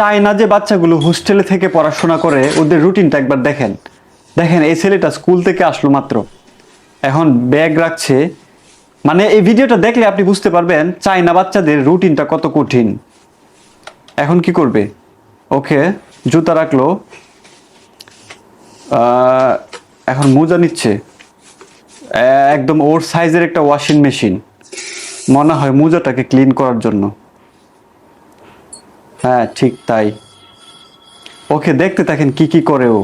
China যে বাচ্চাগুলো হোস্টেলে থেকে পড়াশোনা করে ওদের রুটিনটা একবার দেখেন। দেখেন এই ছেলেটা স্কুল থেকে আসলো মাত্র, এখন ব্যাগ রাখছে। মানে এই ভিডিওটা দেখলে আপনি বুঝতে পারবেন চায়না বাচ্চাদের রুটিনটা কত কঠিন। এখন কি করবে? ওকে, জুতা রাখলো, এখন মোজা নিচ্ছে। একদম ওর সাইজের একটা ওয়াশিং মেশিন, মনে হয় মোজাটাকে ক্লিন করার জন্য। হ্যাঁ ঠিক তাই। ওকে, দেখতে থাকেন কি কি করে ও।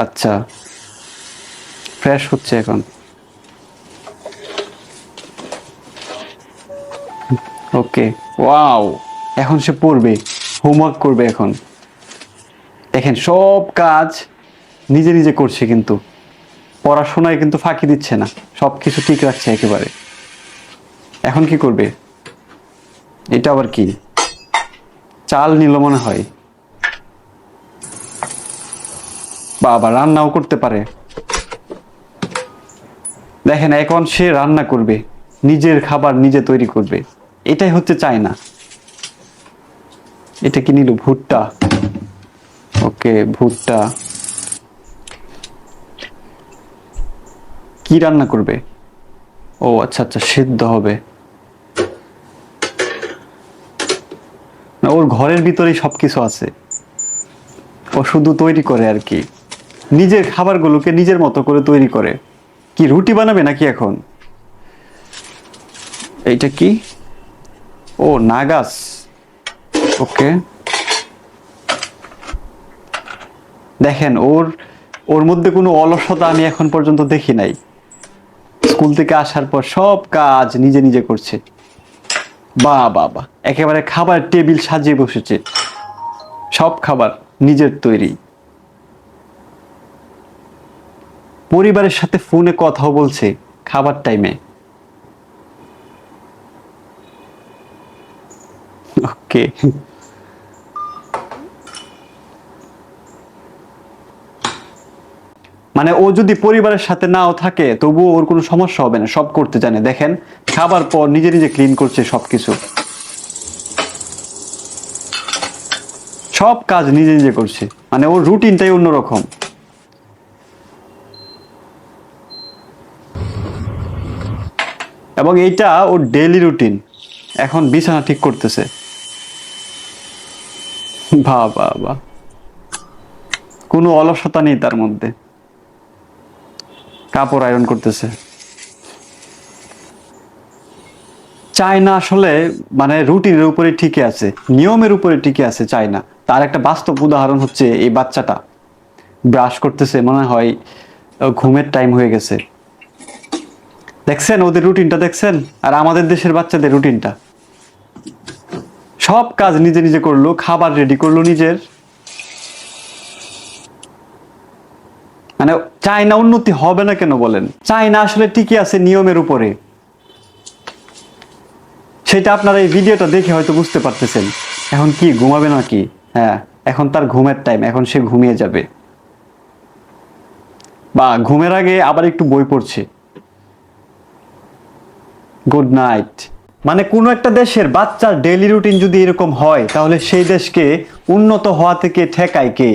আচ্ছা, ফ্রেশ হচ্ছে এখন। ওকে, ওয়াও, এখন সে পড়বে, হোমওয়ার্ক করবে এখন। দেখেন সব কাজ নিজে নিজে করছে, কিন্তু পড়াশোনায় কিন্তু ফাঁকি দিচ্ছে না, সব কিছু ঠিক রাখছে একেবারে। এখন কি করবে? এটা আবার কি? চাল নিল মনে হয়। বাবা, রান্নাও করতে পারে। দেখেন এখন সে রান্না করবে, নিজের খাবার নিজে তৈরি করবে। এটাই হচ্ছে চায়না। এটা কি নিল? ভুট্টা। ওকে, ভুট্টা। কি রান্না করবে? ও আচ্ছা আচ্ছা, সিদ্ধ হবে না, ওর ঘরের ভিতরেই সবকিছু আছে, ও শুধু তৈরি করে আর কি। নিজের খাবারগুলোকে নিজের মতো করে তৈরি করে। কি রুটি বানাবে নাকি এখন? এইটা কি? ও নাগাস। ওকে, দেখেন ওর ওর মধ্যে কোনো অলসতা আমি এখন পর্যন্ত দেখি নাই। স্কুল থেকে আসার পর সব কাজ নিজে নিজে করছে। বাহ বাহ বাহ, একেবারে খাবার টেবিল সাজিয়ে বসেছে, সব খাবার নিজের তৈরি। পরিবারের সাথে ফোনে কথাও বলছে খাবার টাইমে। ওকে, মানে ও যদি পরিবারের সাথে নাও থাকে তবুও ওর কোনো সমস্যা হবে না, সব করতে জানে। দেখেন খাবার পর নিজে নিজে ক্লিন করছে সবকিছু, সব কাজ নিজে নিজে করছে। মানে ওর রুটিনটাই অন্যরকম। এবং এইটা ওর ডেইলি রুটিন। এখন বিছানা ঠিক করতেছে। বাহ বাহ বাহ, কোনো অলসতা নেই তার মধ্যে। কাপড় আয়রন করতেছে। চায়না আসলে মানে রুটিনের উপরে টিকে আছে, নিয়মের উপরে টিকে আছে চায়না। তার একটা বাস্তব উদাহরণ হচ্ছে এই বাচ্চাটা ব্রাশ করতেছে, মনে হয় ঘুমের টাইম হয়ে গেছে। দেখছেন ওদের রুটিনটা, দেখছেন? আর আমাদের দেশের বাচ্চাদের রুটিনটা, সব কাজ নিজে নিজে করলো, খাবার রেডি করলো নিজের। মানে চায়না উন্নতি হবে না কেন বলেন? চায়না আসলে টিকে আছে নিয়মের উপরে। সেটা আপনারা এই ভিডিওটা দেখে হয়তো বুঝতে পারতেছেন। এখন কি ঘুমাবে নাকি? হ্যাঁ, এখন তার ঘুমের টাইম, এখন সে ঘুমিয়ে যাবে। বা ঘুমের আগে আবার একটু বই পড়ছে। Good night. মানে কোনো একটা দেশের বাচ্চার ডেইলি রুটিন যদি এরকম হয় তাহলে সেই দেশকে উন্নত হওয়া থেকে ঠেকায় কে?